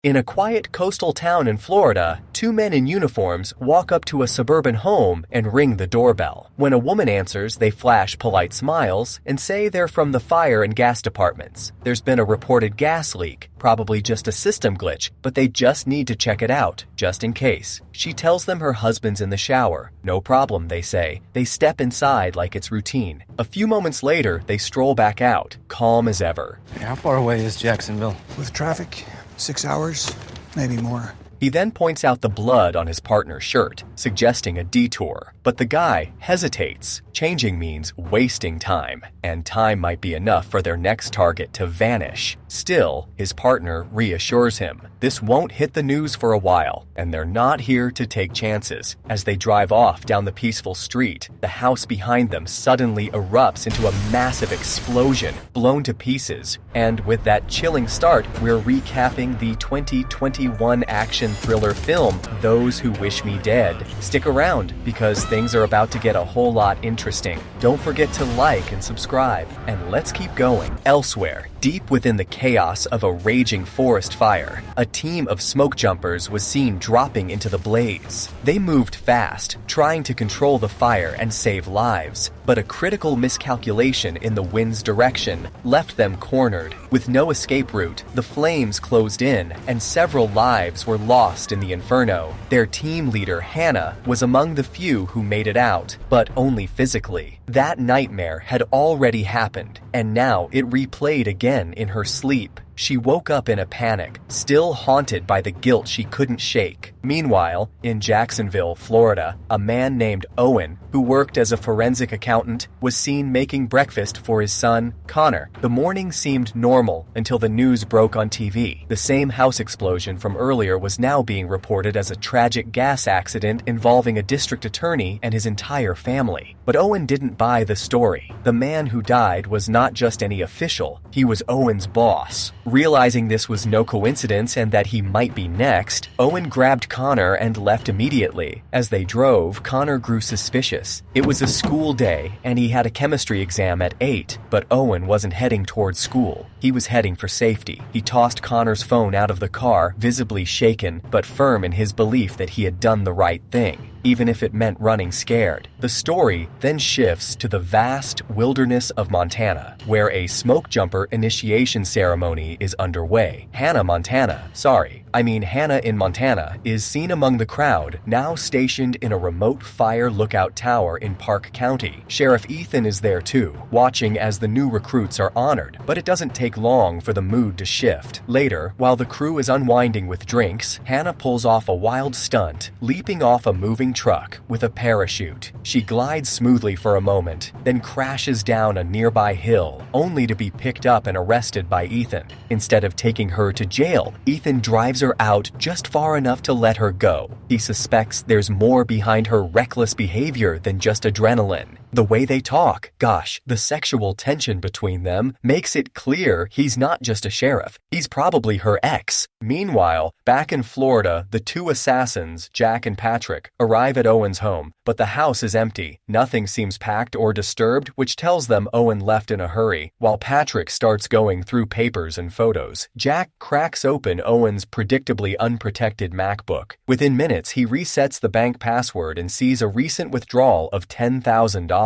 In a quiet coastal town in Florida, two men in uniforms walk up to a suburban home and ring the doorbell. When a woman answers, they flash polite smiles and say they're from the fire and gas departments. There's been a reported gas leak, probably just a system glitch, but they just need to check it out, just in case. She tells them her husband's in the shower. No problem, they say. They step inside like it's routine. A few moments later, they stroll back out, calm as ever. Hey, how far away is Jacksonville? With traffic, 6 hours, maybe more. He then points out the blood on his partner's shirt, suggesting a detour. But the guy hesitates. Changing means wasting time, and time might be enough for their next target to vanish. Still, his partner reassures him this won't hit the news for a while, and they're not here to take chances. As they drive off down the peaceful street, the house behind them suddenly erupts into a massive explosion, blown to pieces. And with that chilling start, we're recapping the 2021 action thriller film, Those Who Wish Me Dead. Stick around, because things are about to get a whole lot interesting. Don't forget to like and subscribe, and let's keep going. Elsewhere, deep within the chaos of a raging forest fire, a team of smoke jumpers was seen dropping into the blaze. They moved fast, trying to control the fire and save lives, but a critical miscalculation in the wind's direction left them cornered. With no escape route, the flames closed in, and several lives were lost in the inferno. Their team leader, Hannah, was among the few who made it out, but only physically. That nightmare had already happened, and now it replayed again in her sleep. She woke up in a panic, still haunted by the guilt she couldn't shake. Meanwhile, in Jacksonville, Florida, a man named Owen, who worked as a forensic accountant, was seen making breakfast for his son, Connor. The morning seemed normal until the news broke on TV. The same house explosion from earlier was now being reported as a tragic gas accident involving a district attorney and his entire family. But Owen didn't buy the story. The man who died was not just any official, he was Owen's boss. Realizing this was no coincidence and that he might be next, Owen grabbed Connor and left immediately. As they drove, Connor grew suspicious. It was a school day, and he had a chemistry exam at 8, but Owen wasn't heading towards school. He was heading for safety. He tossed Connor's phone out of the car, visibly shaken, but firm in his belief that he had done the right thing, even if it meant running scared. The story then shifts to the vast wilderness of Montana, where a smoke jumper initiation ceremony is underway. Hannah in Montana is seen among the crowd, now stationed in a remote fire lookout tower in Park County. Sheriff Ethan is there too, watching as the new recruits are honored, but it doesn't take long for the mood to shift. Later, while the crew is unwinding with drinks, Hannah pulls off a wild stunt, leaping off a moving truck with a parachute. She glides smoothly for a moment, then crashes down a nearby hill, only to be picked up and arrested by Ethan. Instead of taking her to jail, Ethan drives her out just far enough to let her go. He suspects there's more behind her reckless behavior than just adrenaline. The way they talk, the sexual tension between them makes it clear he's not just a sheriff, he's probably her ex. Meanwhile, back in Florida, the two assassins, Jack and Patrick, arrive at Owen's home, but the house is empty. Nothing seems packed or disturbed, which tells them Owen left in a hurry. While Patrick starts going through papers and photos, Jack cracks open Owen's predictably unprotected MacBook. Within minutes, he resets the bank password and sees a recent withdrawal of $10,000.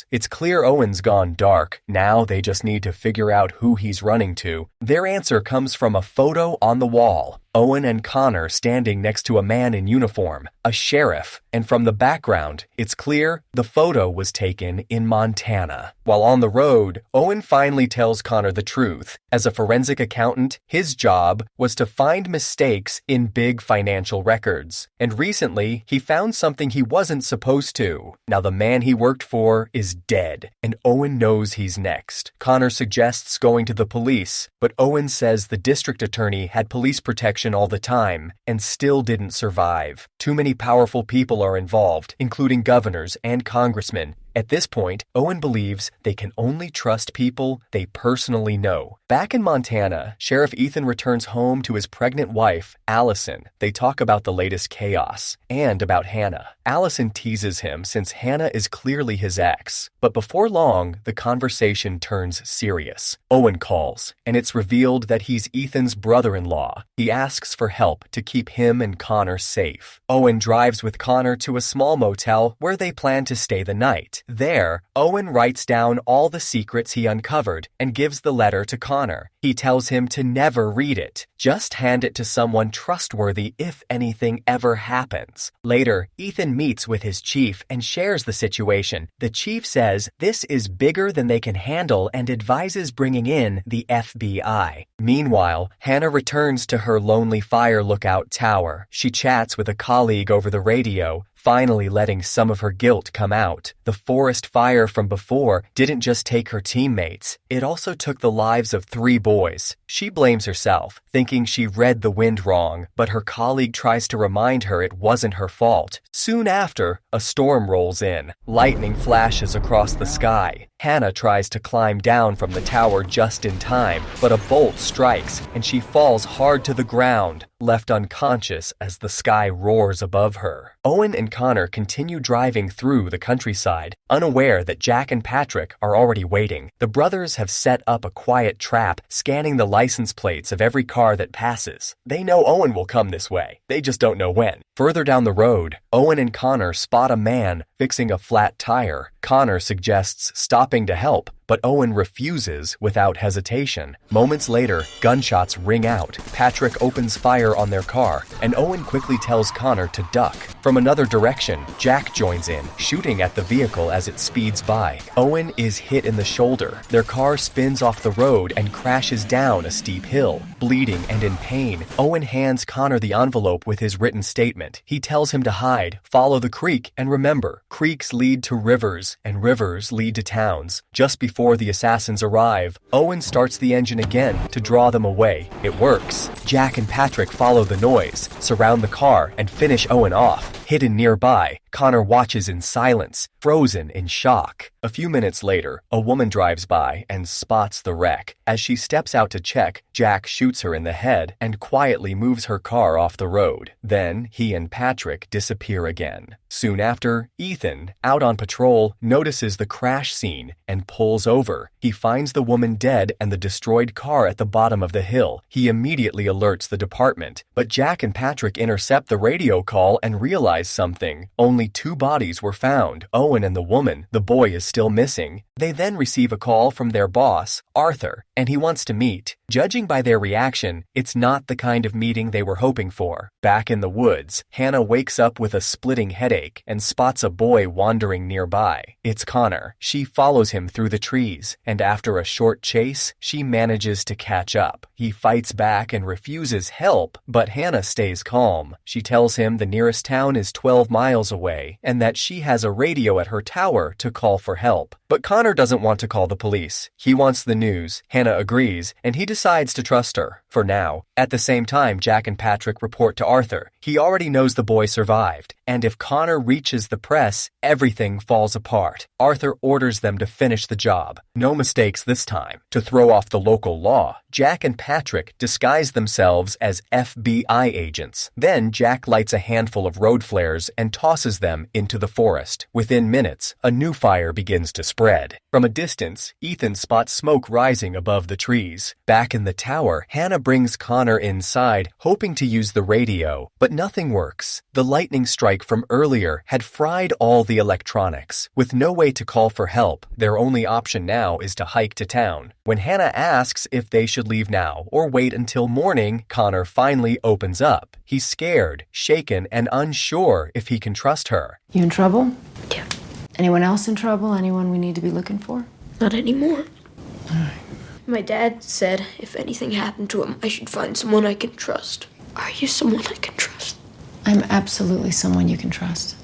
It's clear Owen's gone dark. Now they just need to figure out who he's running to. Their answer comes from a photo on the wall. Owen and Connor standing next to a man in uniform, a sheriff, and from the background, it's clear the photo was taken in Montana. While on the road, Owen finally tells Connor the truth. As a forensic accountant, his job was to find mistakes in big financial records. And recently, he found something he wasn't supposed to. Now the man he worked for is dead, and Owen knows he's next. Connor suggests going to the police, but Owen says the district attorney had police protection all the time and still didn't survive. Too many powerful people are involved, including governors and congressmen. At this point, Owen believes they can only trust people they personally know. Back in Montana, Sheriff Ethan returns home to his pregnant wife, Allison. They talk about the latest chaos and about Hannah. Allison teases him since Hannah is clearly his ex. But before long, the conversation turns serious. Owen calls, and it's revealed that he's Ethan's brother-in-law. He asks for help to keep him and Connor safe. Owen drives with Connor to a small motel where they plan to stay the night. There, Owen writes down all the secrets he uncovered and gives the letter to Connor. He tells him to never read it. Just hand it to someone trustworthy if anything ever happens. Later, Ethan meets with his chief and shares the situation. The chief says this is bigger than they can handle and advises bringing in the FBI. Meanwhile, Hannah returns to her lonely fire lookout tower. She chats with a colleague over the radio, finally letting some of her guilt come out. The forest fire from before didn't just take her teammates, it also took the lives of 3 boys. She blames herself, thinking she read the wind wrong, but her colleague tries to remind her it wasn't her fault. Soon after, a storm rolls in. Lightning flashes across the sky. Hannah tries to climb down from the tower just in time, but a bolt strikes and she falls hard to the ground, left unconscious as the sky roars above her. Owen and Connor continue driving through the countryside, unaware that Jack and Patrick are already waiting. The brothers have set up a quiet trap, scanning the license plates of every car that passes. They know Owen will come this way, they just don't know when. Further down the road, Owen and Connor spot a man fixing a flat tire. Connor suggests stopping to help, but Owen refuses without hesitation. Moments later, gunshots ring out. Patrick opens fire on their car, and Owen quickly tells Connor to duck. From another direction, Jack joins in, shooting at the vehicle as it speeds by. Owen is hit in the shoulder. Their car spins off the road and crashes down a steep hill. Bleeding and in pain, Owen hands Connor the envelope with his written statement. He tells him to hide, follow the creek, and remember, creeks lead to rivers, and rivers lead to towns. Just before the assassins arrive, Owen starts the engine again to draw them away. It works. Jack and Patrick follow the noise, surround the car, and finish Owen off. Hidden nearby, Connor watches in silence, frozen in shock. A few minutes later, a woman drives by and spots the wreck. As she steps out to check, Jack shoots her in the head and quietly moves her car off the road. Then he and Patrick disappear again. Soon after, Ethan, out on patrol, notices the crash scene and pulls over. He finds the woman dead and the destroyed car at the bottom of the hill. He immediately alerts the department, but Jack and Patrick intercept the radio call and realize something. Only 2 bodies were found, Owen and the woman. The boy is still missing. They then receive a call from their boss, Arthur, and he wants to meet. Judging by their reaction, it's not the kind of meeting they were hoping for. Back in the woods, Hannah wakes up with a splitting headache and spots a boy wandering nearby. It's Connor. She follows him through the trees, and after a short chase, she manages to catch up. He fights back and refuses help, but Hannah stays calm. She tells him the nearest town is 12 miles away, and that she has a radio at her tower to call for help. But Connor doesn't want to call the police. He wants the news. Hannah agrees, and he decides to trust her, for now. At the same time, Jack and Patrick report to Arthur. He already knows the boy survived, and if Connor reaches the press, everything falls apart. Arthur orders them to finish the job. No mistakes this time. To throw off the local law, Jack and Patrick disguise themselves as FBI agents. Then Jack lights a handful of road flares and tosses them into the forest. Within minutes, a new fire begins to spread. From a distance, Ethan spots smoke rising above the trees. Back in the tower, Hannah brings Connor inside, hoping to use the radio, but nothing works. The lightning strike from earlier had fried all the electronics. With no way to call for help, their only option now is to hike to town. When Hannah asks if they should leave now or wait until morning, Connor finally opens up. He's scared, shaken, and unsure if he can trust her. You in trouble? Yeah. Anyone else in trouble? Anyone we need to be looking for? Not anymore. My dad said if anything happened to him, I should find someone I can trust. Are you someone I can trust? I'm absolutely someone you can trust.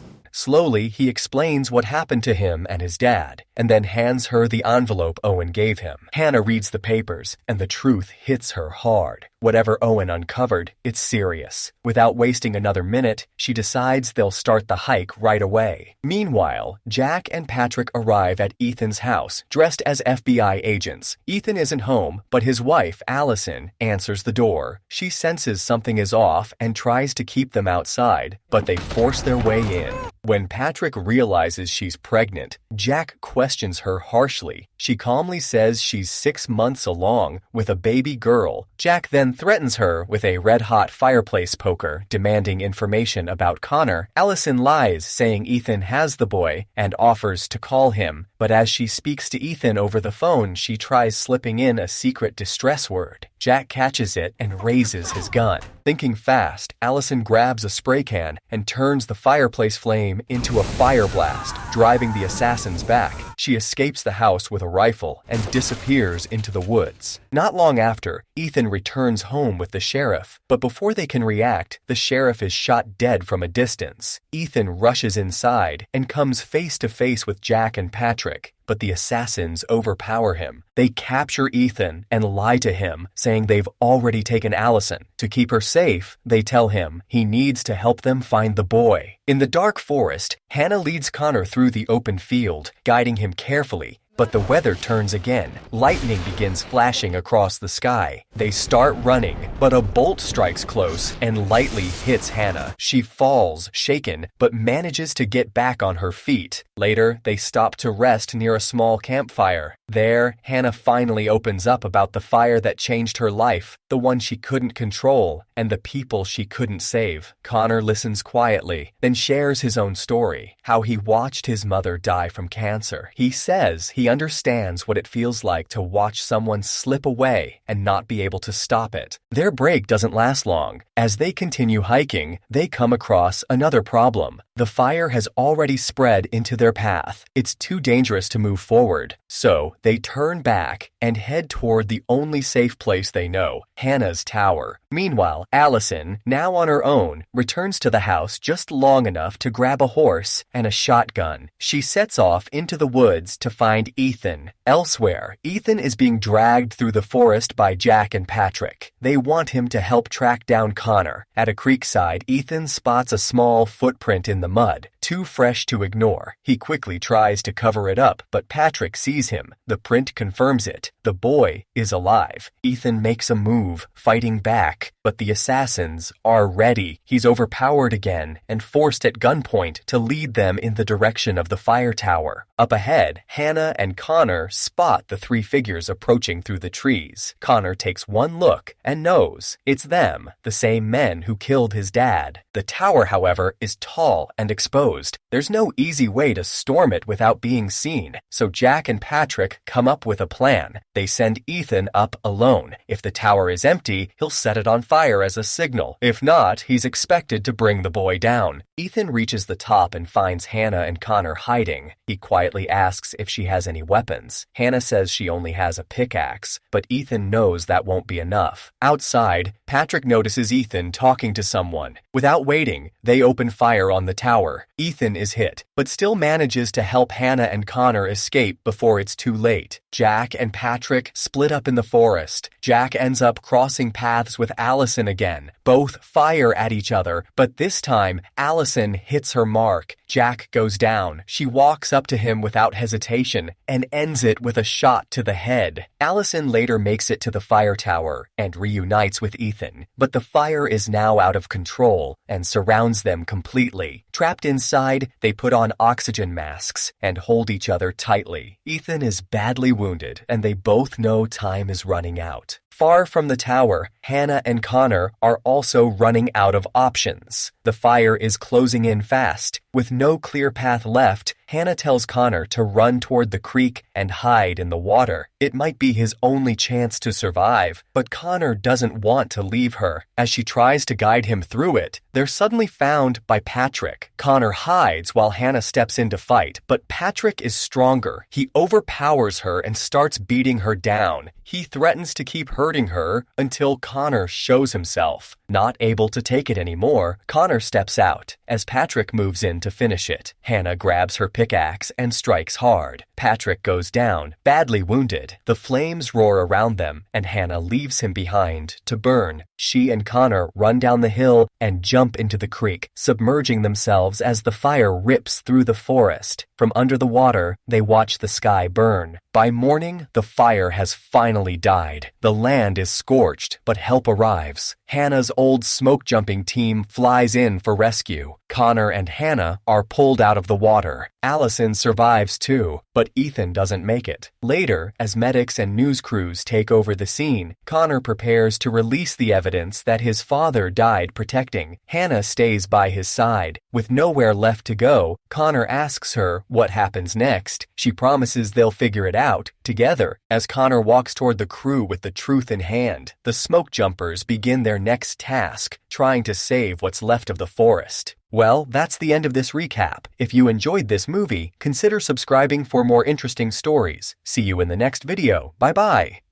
Slowly, he explains what happened to him and his dad, and then hands her the envelope Owen gave him. Hannah reads the papers, and the truth hits her hard. Whatever Owen uncovered, it's serious. Without wasting another minute, she decides they'll start the hike right away. Meanwhile, Jack and Patrick arrive at Ethan's house, dressed as FBI agents. Ethan isn't home, but his wife, Allison, answers the door. She senses something is off and tries to keep them outside, but they force their way in. When Patrick realizes she's pregnant, Jack questions her harshly. She calmly says she's 6 months along with a baby girl. Jack then threatens her with a red-hot fireplace poker, demanding information about Connor. Allison lies, saying Ethan has the boy, and offers to call him. But as she speaks to Ethan over the phone, she tries slipping in a secret distress word. Jack catches it and raises his gun. Thinking fast, Allison grabs a spray can and turns the fireplace flame into a fire blast, driving the assassins back. She escapes the house with a rifle and disappears into the woods. Not long after, Ethan returns home with the sheriff, but before they can react, the sheriff is shot dead from a distance. Ethan rushes inside and comes face to face with Jack and Patrick, but the assassins overpower him. They capture Ethan and lie to him, saying they've already taken Allison. To keep her safe, they tell him he needs to help them find the boy. In the dark forest, Hannah leads Connor through the open field, guiding him carefully. But the weather turns again. Lightning begins flashing across the sky. They start running, but a bolt strikes close and lightly hits Hannah. She falls, shaken, but manages to get back on her feet. Later, they stop to rest near a small campfire. There, Hannah finally opens up about the fire that changed her life, the one she couldn't control, and the people she couldn't save. Connor listens quietly, then shares his own story, how he watched his mother die from cancer. He says he understands what it feels like to watch someone slip away and not be able to stop it. Their break doesn't last long. As they continue hiking, they come across another problem. The fire has already spread into their path. It's too dangerous to move forward, so they turn back and head toward the only safe place they know, Hannah's tower. Meanwhile, Allison, now on her own, returns to the house just long enough to grab a horse and a shotgun. She sets off into the woods to find Ethan. Elsewhere, Ethan is being dragged through the forest by Jack and Patrick. They want him to help track down Connor. At a creekside, Ethan spots a small footprint in the mud, too fresh to ignore. He quickly tries to cover it up, but Patrick sees him. The print confirms it. The boy is alive. Ethan makes a move, fighting back, but the assassins are ready. He's overpowered again and forced at gunpoint to lead them in the direction of the fire tower. Up ahead, Hannah and Connor spot the three figures approaching through the trees. Connor takes one look and knows it's them, the same men who killed his dad. The tower, however, is tall and exposed. There's no easy way to storm it without being seen, so Jack and Patrick come up with a plan. They send Ethan up alone. If the tower is empty, he'll set it on fire as a signal. If not, he's expected to bring the boy down. Ethan reaches the top and finds Hannah and Connor hiding. He quietly asks if she has any weapons. Hannah says she only has a pickaxe, but Ethan knows that won't be enough. Outside, Patrick notices Ethan talking to someone. Without waiting, they open fire on the tower. Ethan is hit, but still manages to help Hannah and Connor escape before it's too late. Jack and Patrick split up in the forest. Jack ends up crossing paths with Allison again. Both fire at each other, but this time, Allison hits her mark. Jack goes down. She walks up to him without hesitation and ends it with a shot to the head. Allison later makes it to the fire tower and reunites with Ethan, but the fire is now out of control and surrounds them completely. Trapped inside, they put on oxygen masks and hold each other tightly. Ethan is badly wounded, and they both know time is running out. Far from the tower, Hannah and Connor are also running out of options. The fire is closing in fast. With no clear path left, Hannah tells Connor to run toward the creek and hide in the water. It might be his only chance to survive, but Connor doesn't want to leave her. As she tries to guide him through it, they're suddenly found by Patrick. Connor hides while Hannah steps in to fight, but Patrick is stronger. He overpowers her and starts beating her down. He threatens to keep hurting her until Connor shows himself. Not able to take it anymore, Connor steps out as Patrick moves in to finish it. Hannah grabs her pickaxe and strikes hard. Patrick goes down, badly wounded. The flames roar around them, and Hannah leaves him behind to burn. She and Connor run down the hill and jump into the creek, submerging themselves as the fire rips through the forest. From under the water, they watch the sky burn. By morning, the fire has finally died. The land is scorched, but help arrives. Hannah's old smoke-jumping team flies in for rescue. Connor and Hannah are pulled out of the water. Allison survives too, but Ethan doesn't make it. Later, as medics and news crews take over the scene, Connor prepares to release the evidence that his father died protecting. Hannah stays by his side. With nowhere left to go, Connor asks her what happens next. She promises they'll figure it out together. As Connor walks toward the crew with the truth in hand, the smoke jumpers begin their next task, trying to save what's left of the forest. Well, that's the end of this recap. If you enjoyed this movie, consider subscribing for more interesting stories. See you in the next video. Bye-bye.